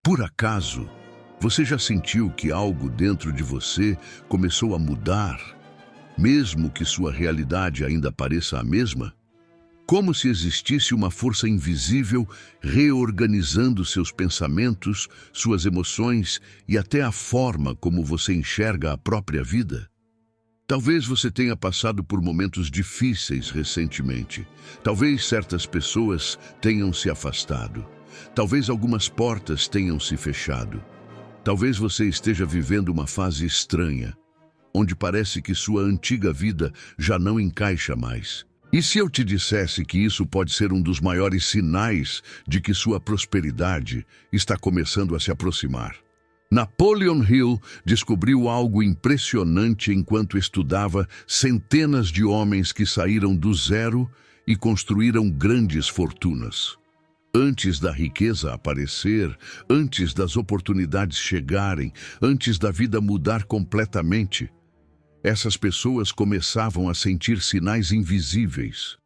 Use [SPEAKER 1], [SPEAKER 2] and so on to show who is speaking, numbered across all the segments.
[SPEAKER 1] Por acaso, você já sentiu que algo dentro de você começou a mudar, mesmo que sua realidade ainda pareça a mesma? Como se existisse uma força invisível reorganizando seus pensamentos, suas emoções e até a forma como você enxerga a própria vida? Talvez você tenha passado por momentos difíceis recentemente. Talvez certas pessoas tenham se afastado. Talvez algumas portas tenham se fechado. Talvez você esteja vivendo uma fase estranha, onde parece que sua antiga vida já não encaixa mais. E se eu te dissesse que isso pode ser um dos maiores sinais de que sua prosperidade está começando a se aproximar? Napoleon Hill descobriu algo impressionante enquanto estudava centenas de homens que saíram do zero e construíram grandes fortunas. Antes da riqueza aparecer, antes das oportunidades chegarem, antes da vida mudar completamente, essas pessoas começavam a sentir sinais invisíveis.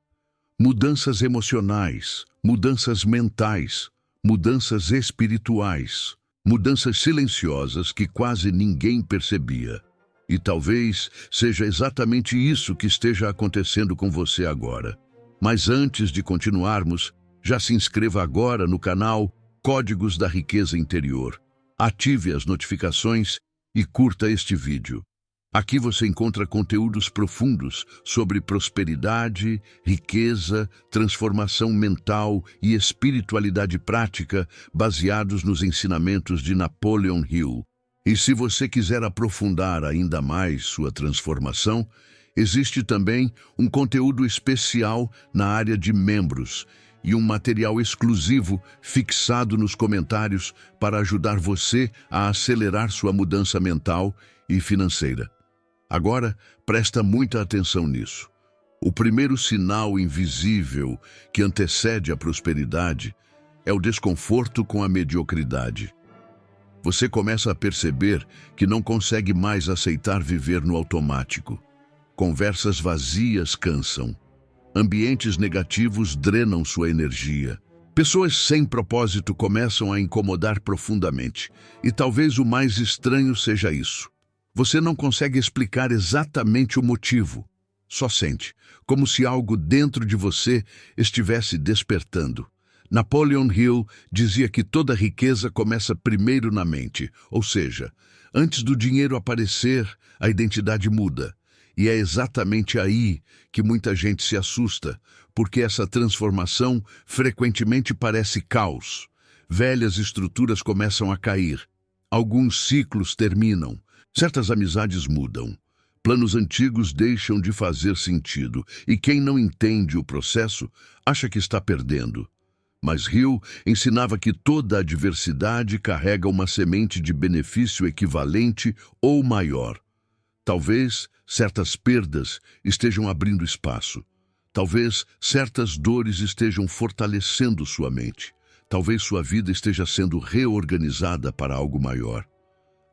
[SPEAKER 1] Mudanças emocionais, mudanças mentais, mudanças espirituais, mudanças silenciosas que quase ninguém percebia. E talvez seja exatamente isso que esteja acontecendo com você agora. Mas antes de continuarmos, já se inscreva agora no canal Códigos da Riqueza Interior. Ative as notificações e curta este vídeo. Aqui você encontra conteúdos profundos sobre prosperidade, riqueza, transformação mental e espiritualidade prática baseados nos ensinamentos de Napoleon Hill. E se você quiser aprofundar ainda mais sua transformação, existe também um conteúdo especial na área de membros e um material exclusivo fixado nos comentários para ajudar você a acelerar sua mudança mental e financeira. Agora, presta muita atenção nisso. O primeiro sinal invisível que antecede a prosperidade é o desconforto com a mediocridade. Você começa a perceber que não consegue mais aceitar viver no automático. Conversas vazias cansam. Ambientes negativos drenam sua energia. Pessoas sem propósito começam a incomodar profundamente. E talvez o mais estranho seja isso. Você não consegue explicar exatamente o motivo. Só sente, como se algo dentro de você estivesse despertando. Napoleon Hill dizia que toda riqueza começa primeiro na mente, ou seja, antes do dinheiro aparecer, a identidade muda. E é exatamente aí que muita gente se assusta, porque essa transformação frequentemente parece caos. Velhas estruturas começam a cair. Alguns ciclos terminam. Certas amizades mudam. Planos antigos deixam de fazer sentido. E quem não entende o processo acha que está perdendo. Mas Hill ensinava que toda adversidade carrega uma semente de benefício equivalente ou maior. Talvez certas perdas estejam abrindo espaço. Talvez certas dores estejam fortalecendo sua mente. Talvez sua vida esteja sendo reorganizada para algo maior.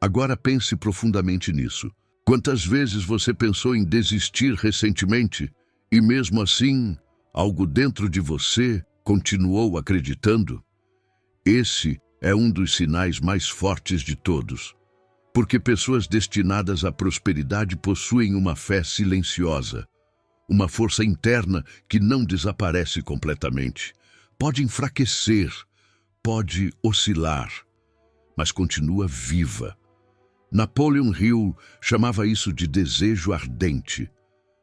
[SPEAKER 1] Agora pense profundamente nisso. Quantas vezes você pensou em desistir recentemente e mesmo assim, algo dentro de você continuou acreditando? Esse é um dos sinais mais fortes de todos. Porque pessoas destinadas à prosperidade possuem uma fé silenciosa, uma força interna que não desaparece completamente. Pode enfraquecer, pode oscilar, mas continua viva. Napoleon Hill chamava isso de desejo ardente,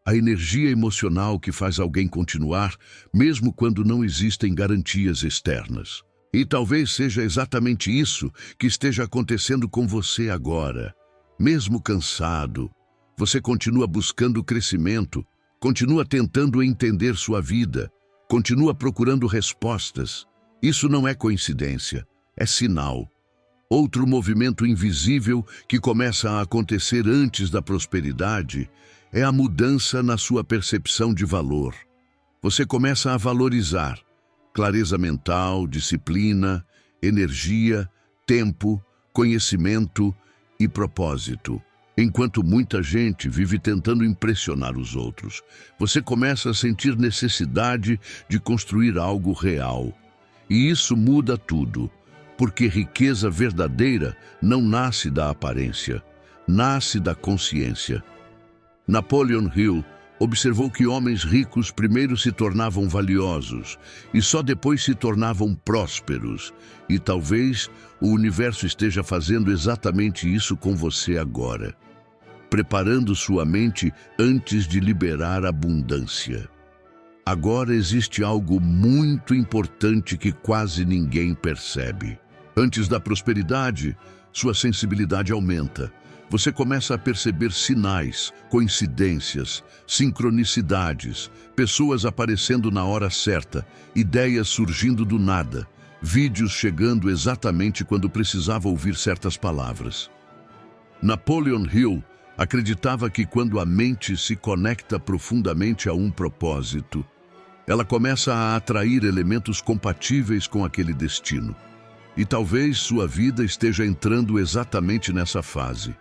[SPEAKER 1] a energia emocional que faz alguém continuar, mesmo quando não existem garantias externas. E talvez seja exatamente isso que esteja acontecendo com você agora. Mesmo cansado, você continua buscando crescimento, continua tentando entender sua vida, continua procurando respostas. Isso não é coincidência, é sinal. Outro movimento invisível que começa a acontecer antes da prosperidade é a mudança na sua percepção de valor. Você começa a valorizar clareza mental, disciplina, energia, tempo, conhecimento e propósito. Enquanto muita gente vive tentando impressionar os outros, você começa a sentir necessidade de construir algo real. E isso muda tudo. Porque riqueza verdadeira não nasce da aparência, nasce da consciência. Napoleon Hill observou que homens ricos primeiro se tornavam valiosos e só depois se tornavam prósperos. E talvez o universo esteja fazendo exatamente isso com você agora, preparando sua mente antes de liberar abundância. Agora existe algo muito importante que quase ninguém percebe. Antes da prosperidade, sua sensibilidade aumenta. Você começa a perceber sinais, coincidências, sincronicidades, pessoas aparecendo na hora certa, ideias surgindo do nada, vídeos chegando exatamente quando precisava ouvir certas palavras. Napoleon Hill acreditava que quando a mente se conecta profundamente a um propósito, ela começa a atrair elementos compatíveis com aquele destino. E talvez sua vida esteja entrando exatamente nessa fase.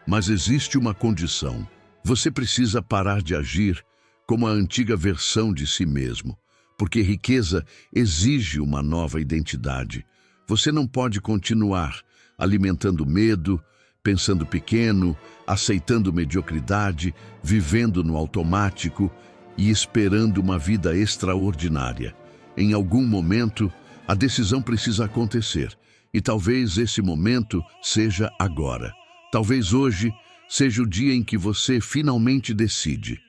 [SPEAKER 1] Mas existe uma condição. Você precisa parar de agir como a antiga versão de si mesmo, porque riqueza exige uma nova identidade. Você não pode continuar alimentando medo, pensando pequeno, aceitando mediocridade, vivendo no automático e esperando uma vida extraordinária. Em algum momento, a decisão precisa acontecer, e talvez esse momento seja agora. Talvez hoje seja o dia em que você finalmente decide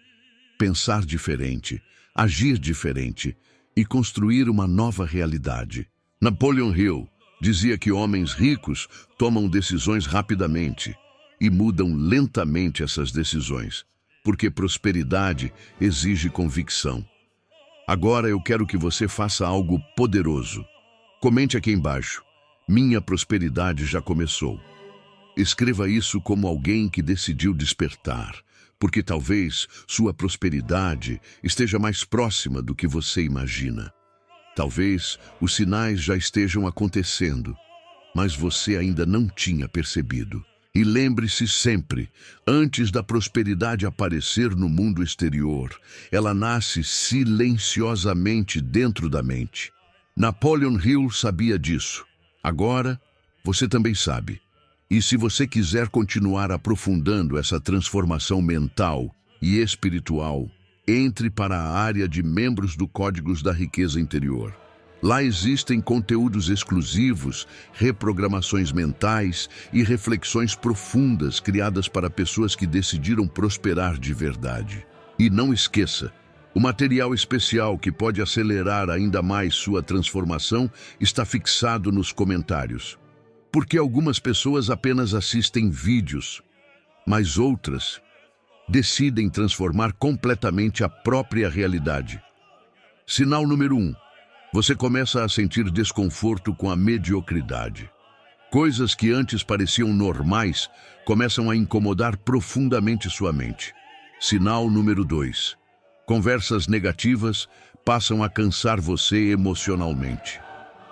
[SPEAKER 1] pensar diferente, agir diferente e construir uma nova realidade. Napoleon Hill dizia que homens ricos tomam decisões rapidamente e mudam lentamente essas decisões, porque prosperidade exige convicção. Agora eu quero que você faça algo poderoso. Comente aqui embaixo: minha prosperidade já começou. Escreva isso como alguém que decidiu despertar, porque talvez sua prosperidade esteja mais próxima do que você imagina. Talvez os sinais já estejam acontecendo, mas você ainda não tinha percebido. E lembre-se sempre, antes da prosperidade aparecer no mundo exterior, ela nasce silenciosamente dentro da mente. Napoleon Hill sabia disso. Agora, você também sabe. E se você quiser continuar aprofundando essa transformação mental e espiritual, entre para a área de membros do Códigos da Riqueza Interior. Lá existem conteúdos exclusivos, reprogramações mentais e reflexões profundas criadas para pessoas que decidiram prosperar de verdade. E não esqueça, o material especial que pode acelerar ainda mais sua transformação está fixado nos comentários. Porque algumas pessoas apenas assistem vídeos, mas outras decidem transformar completamente a própria realidade. Sinal número 1. Você começa a sentir desconforto com a mediocridade. Coisas que antes pareciam normais começam a incomodar profundamente sua mente. Sinal número 2. Conversas negativas passam a cansar você emocionalmente.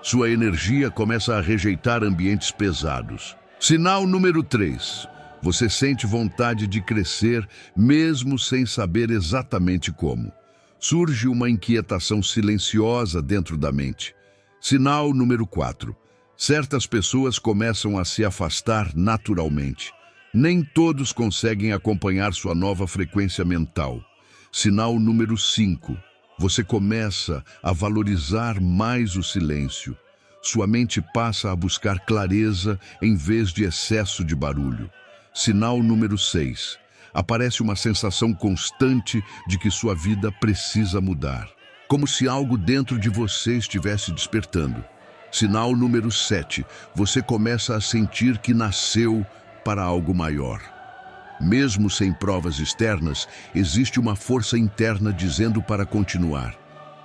[SPEAKER 1] Sua energia começa a rejeitar ambientes pesados. Sinal número 3. Você sente vontade de crescer mesmo sem saber exatamente como. Surge uma inquietação silenciosa dentro da mente. Sinal número 4. Certas pessoas começam a se afastar naturalmente. Nem todos conseguem acompanhar sua nova frequência mental. Sinal número 5. Você começa a valorizar mais o silêncio. Sua mente passa a buscar clareza em vez de excesso de barulho. Sinal número 6. Aparece uma sensação constante de que sua vida precisa mudar, como se algo dentro de você estivesse despertando. Sinal número 7. Você começa a sentir que nasceu para algo maior. Mesmo sem provas externas, existe uma força interna dizendo para continuar.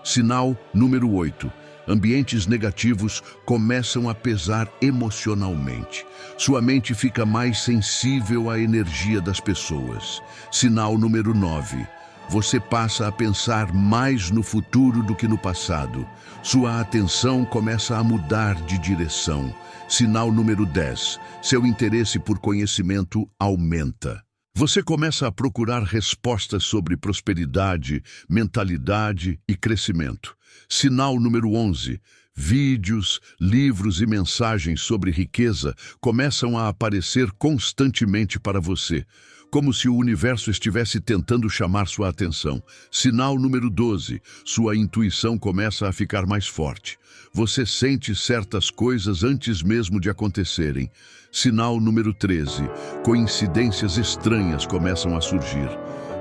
[SPEAKER 1] Sinal número 8. Ambientes negativos começam a pesar emocionalmente. Sua mente fica mais sensível à energia das pessoas. Sinal número 9. Você passa a pensar mais no futuro do que no passado. Sua atenção começa a mudar de direção. Sinal número 10. Seu interesse por conhecimento aumenta. Você começa a procurar respostas sobre prosperidade, mentalidade e crescimento. Sinal número 11. Vídeos, livros e mensagens sobre riqueza começam a aparecer constantemente para você, como se o universo estivesse tentando chamar sua atenção. Sinal número 12. Sua intuição começa a ficar mais forte. Você sente certas coisas antes mesmo de acontecerem. Sinal número 13. Coincidências estranhas começam a surgir.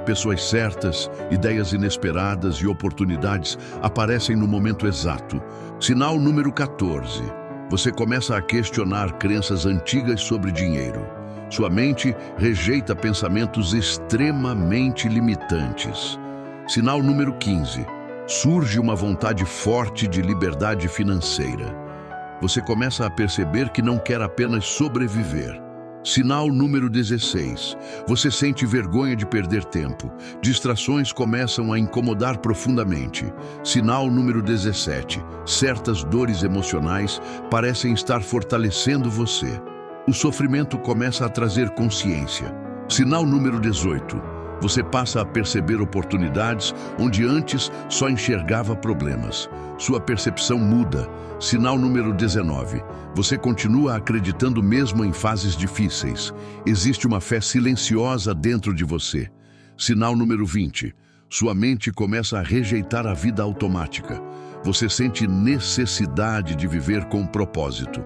[SPEAKER 1] Pessoas certas, ideias inesperadas e oportunidades aparecem no momento exato. Sinal número 14. Você começa a questionar crenças antigas sobre dinheiro. Sua mente rejeita pensamentos extremamente limitantes. Sinal número 15. Surge uma vontade forte de liberdade financeira. Você começa a perceber que não quer apenas sobreviver. Sinal número 16. Você sente vergonha de perder tempo. Distrações começam a incomodar profundamente. Sinal número 17. Certas dores emocionais parecem estar fortalecendo você. O sofrimento começa a trazer consciência. Sinal número 18. Você passa a perceber oportunidades onde antes só enxergava problemas. Sua percepção muda. Sinal número 19. Você continua acreditando mesmo em fases difíceis. Existe uma fé silenciosa dentro de você. Sinal número 20. Sua mente começa a rejeitar a vida automática. Você sente necessidade de viver com propósito.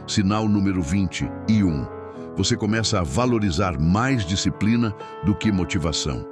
[SPEAKER 1] Sinal número 21. Você começa a valorizar mais disciplina do que motivação.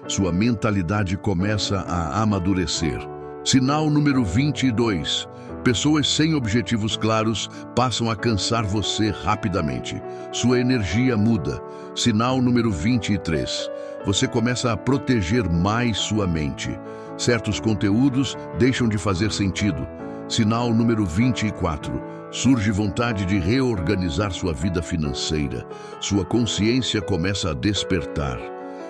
[SPEAKER 1] Sua mentalidade começa a amadurecer. Sinal número 22. Pessoas sem objetivos claros passam a cansar você rapidamente. Sua energia muda. Sinal número 23. Você começa a proteger mais sua mente. Certos conteúdos deixam de fazer sentido. Sinal número 24. Surge vontade de reorganizar sua vida financeira. Sua consciência começa a despertar.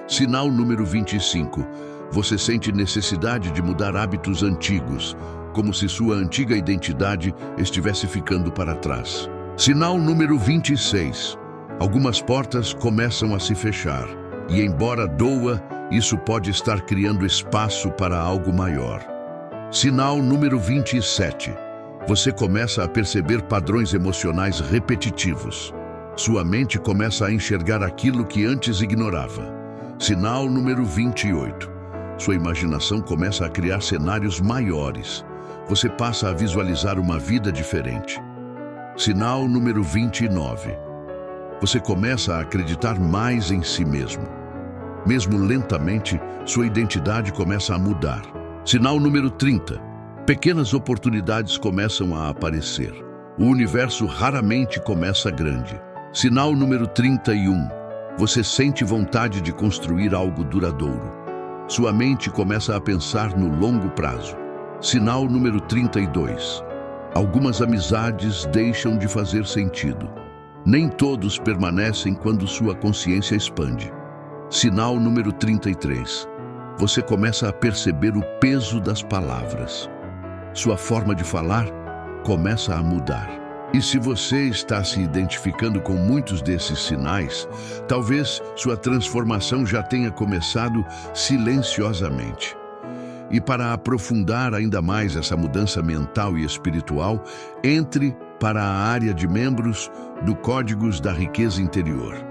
[SPEAKER 1] Sinal número 25. Você sente necessidade de mudar hábitos antigos, como se sua antiga identidade estivesse ficando para trás. Sinal número 26. Algumas portas começam a se fechar. E embora doa, isso pode estar criando espaço para algo maior. Sinal número 27. Você começa a perceber padrões emocionais repetitivos. Sua mente começa a enxergar aquilo que antes ignorava. Sinal número 28. Sua imaginação começa a criar cenários maiores. Você passa a visualizar uma vida diferente. Sinal número 29. Você começa a acreditar mais em si mesmo. Mesmo lentamente, sua identidade começa a mudar. Sinal número 30. Pequenas oportunidades começam a aparecer. O universo raramente começa grande. Sinal número 31. Você sente vontade de construir algo duradouro. Sua mente começa a pensar no longo prazo. Sinal número 32. Algumas amizades deixam de fazer sentido. Nem todos permanecem quando sua consciência expande. Sinal número 33. Você começa a perceber o peso das palavras. Sua forma de falar começa a mudar. E se você está se identificando com muitos desses sinais, talvez sua transformação já tenha começado silenciosamente. E para aprofundar ainda mais essa mudança mental e espiritual, entre para a área de membros do Códigos da Riqueza Interior.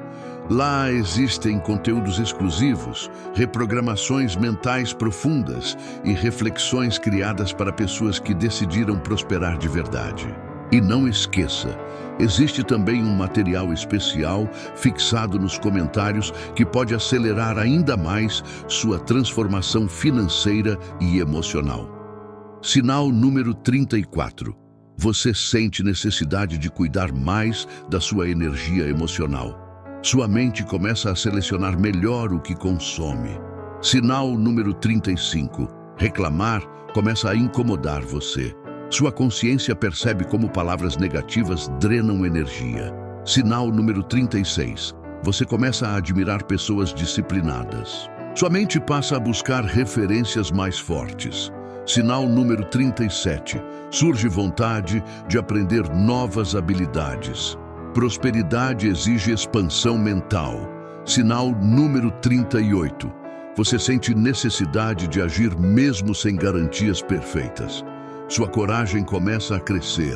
[SPEAKER 1] Lá existem conteúdos exclusivos, reprogramações mentais profundas e reflexões criadas para pessoas que decidiram prosperar de verdade. E não esqueça, existe também um material especial fixado nos comentários que pode acelerar ainda mais sua transformação financeira e emocional. Sinal número 34. Você sente necessidade de cuidar mais da sua energia emocional. Sua mente começa a selecionar melhor o que consome. Sinal número 35. Reclamar começa a incomodar você. Sua consciência percebe como palavras negativas drenam energia. Sinal número 36. Você começa a admirar pessoas disciplinadas. Sua mente passa a buscar referências mais fortes. Sinal número 37. Surge vontade de aprender novas habilidades. Prosperidade exige expansão mental. Sinal número 38. Você sente necessidade de agir mesmo sem garantias perfeitas. Sua coragem começa a crescer.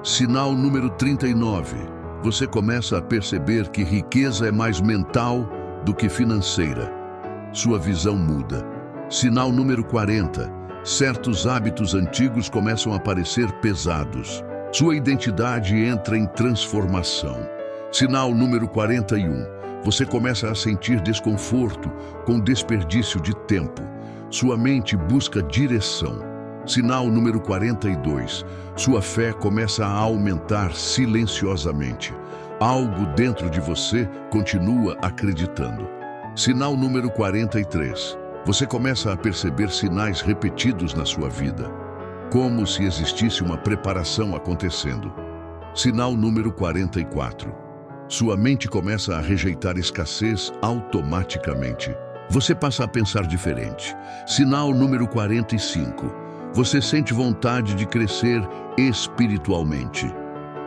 [SPEAKER 1] Sinal número 39. Você começa a perceber que riqueza é mais mental do que financeira. Sua visão muda. Sinal número 40. Certos hábitos antigos começam a parecer pesados. Sua identidade entra em transformação. Sinal número 41. Você começa a sentir desconforto com desperdício de tempo. Sua mente busca direção. Sinal número 42. Sua fé começa a aumentar silenciosamente. Algo dentro de você continua acreditando. Sinal número 43. Você começa a perceber sinais repetidos na sua vida, como se existisse uma preparação acontecendo. Sinal número 44. Sua mente começa a rejeitar escassez automaticamente. Você passa a pensar diferente. Sinal número 45. Você sente vontade de crescer espiritualmente.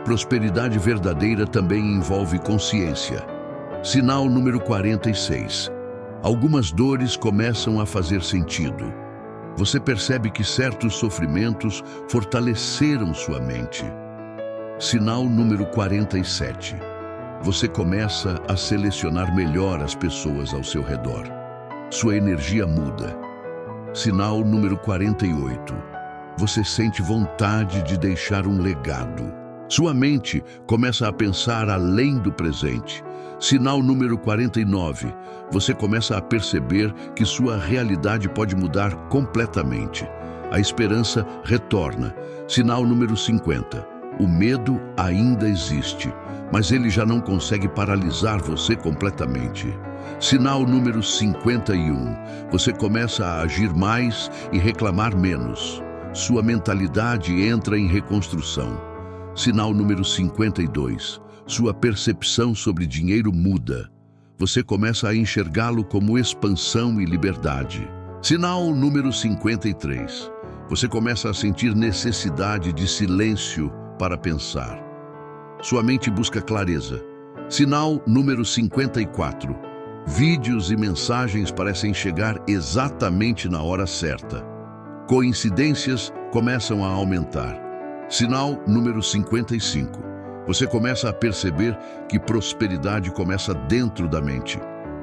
[SPEAKER 1] Prosperidade verdadeira também envolve consciência. Sinal número 46. Algumas dores começam a fazer sentido. Você percebe que certos sofrimentos fortaleceram sua mente. Sinal número 47. Você começa a selecionar melhor as pessoas ao seu redor. Sua energia muda. Sinal número 48. Você sente vontade de deixar um legado. Sua mente começa a pensar além do presente. Sinal número 49. Você começa a perceber que sua realidade pode mudar completamente. A esperança retorna. Sinal número 50. O medo ainda existe, mas ele já não consegue paralisar você completamente. Sinal número 51. Você começa a agir mais e reclamar menos. Sua mentalidade entra em reconstrução. Sinal número 52. Sua percepção sobre dinheiro muda. Você começa a enxergá-lo como expansão e liberdade. Sinal número 53. Você começa a sentir necessidade de silêncio para pensar. Sua mente busca clareza. Sinal número 54. Vídeos e mensagens parecem chegar exatamente na hora certa. Coincidências começam a aumentar. Sinal número 55. Você começa a perceber que prosperidade começa dentro da mente.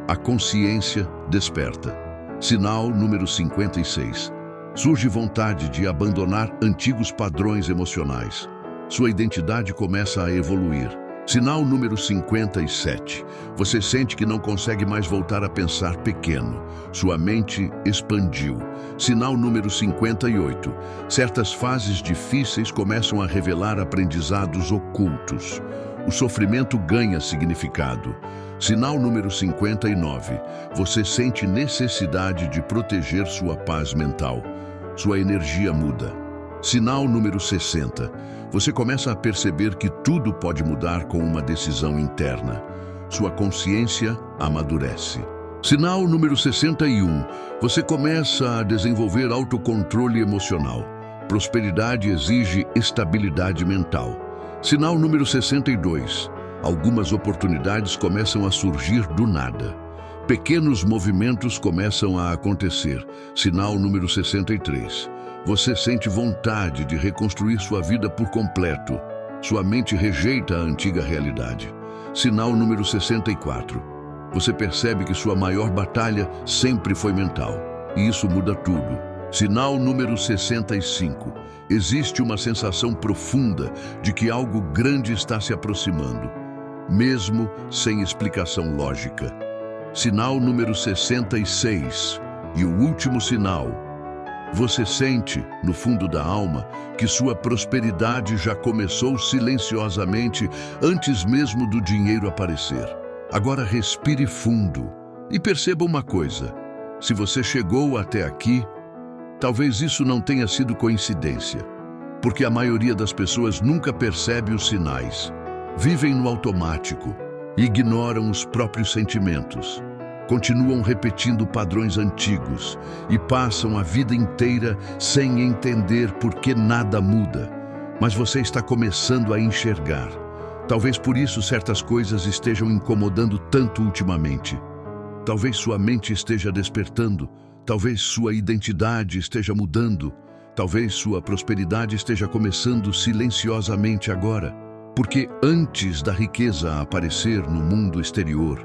[SPEAKER 1] A consciência desperta. Sinal número 56. Surge vontade de abandonar antigos padrões emocionais. Sua identidade começa a evoluir. Sinal número 57. Você sente que não consegue mais voltar a pensar pequeno. Sua mente expandiu. Sinal número 58. Certas fases difíceis começam a revelar aprendizados ocultos. O sofrimento ganha significado. Sinal número 59. Você sente necessidade de proteger sua paz mental. Sua energia muda. Sinal número 60. Você começa a perceber que tudo pode mudar com uma decisão interna. Sua consciência amadurece. Sinal número 61. Você começa a desenvolver autocontrole emocional. Prosperidade exige estabilidade mental. Sinal número 62. Algumas oportunidades começam a surgir do nada. Pequenos movimentos começam a acontecer. Sinal número 63. Você sente vontade de reconstruir sua vida por completo. Sua mente rejeita a antiga realidade. Sinal número 64. Você percebe que sua maior batalha sempre foi mental. E isso muda tudo. Sinal número 65. Existe uma sensação profunda de que algo grande está se aproximando, mesmo sem explicação lógica. Sinal número 66. E o último sinal. Você sente, no fundo da alma, que sua prosperidade já começou silenciosamente antes mesmo do dinheiro aparecer. Agora respire fundo e perceba uma coisa. Se você chegou até aqui, talvez isso não tenha sido coincidência, porque a maioria das pessoas nunca percebe os sinais. Vivem no automático, ignoram os próprios sentimentos. Continuam repetindo padrões antigos e passam a vida inteira sem entender por que nada muda. Mas você está começando a enxergar. Talvez por isso certas coisas estejam incomodando tanto ultimamente. Talvez sua mente esteja despertando. Talvez sua identidade esteja mudando. Talvez sua prosperidade esteja começando silenciosamente agora, porque antes da riqueza aparecer no mundo exterior,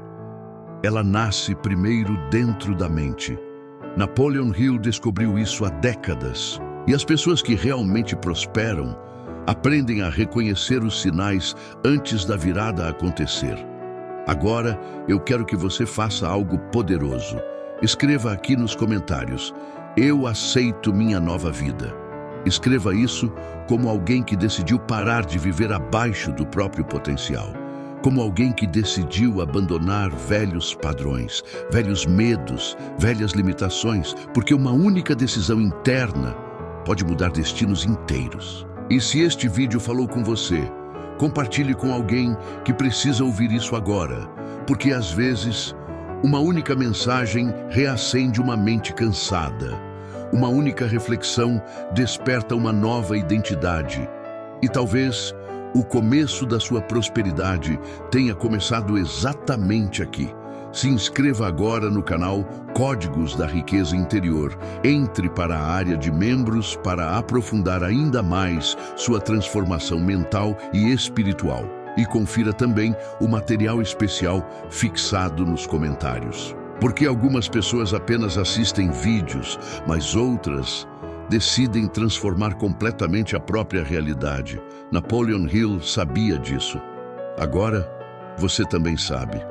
[SPEAKER 1] ela nasce primeiro dentro da mente. Napoleon Hill descobriu isso há décadas, e as pessoas que realmente prosperam aprendem a reconhecer os sinais antes da virada acontecer. Agora, eu quero que você faça algo poderoso. Escreva aqui nos comentários: eu aceito minha nova vida. Escreva isso como alguém que decidiu parar de viver abaixo do próprio potencial. Como alguém que decidiu abandonar velhos padrões, velhos medos, velhas limitações, porque uma única decisão interna pode mudar destinos inteiros. E se este vídeo falou com você, compartilhe com alguém que precisa ouvir isso agora, porque às vezes uma única mensagem reacende uma mente cansada. Uma única reflexão desperta uma nova identidade. E talvez o começo da sua prosperidade tenha começado exatamente aqui. Se inscreva agora no canal Códigos da Riqueza Interior. Entre para a área de membros para aprofundar ainda mais sua transformação mental e espiritual. E confira também o material especial fixado nos comentários. Porque algumas pessoas apenas assistem vídeos, mas outras decidem transformar completamente a própria realidade. Napoleon Hill sabia disso. Agora, você também sabe.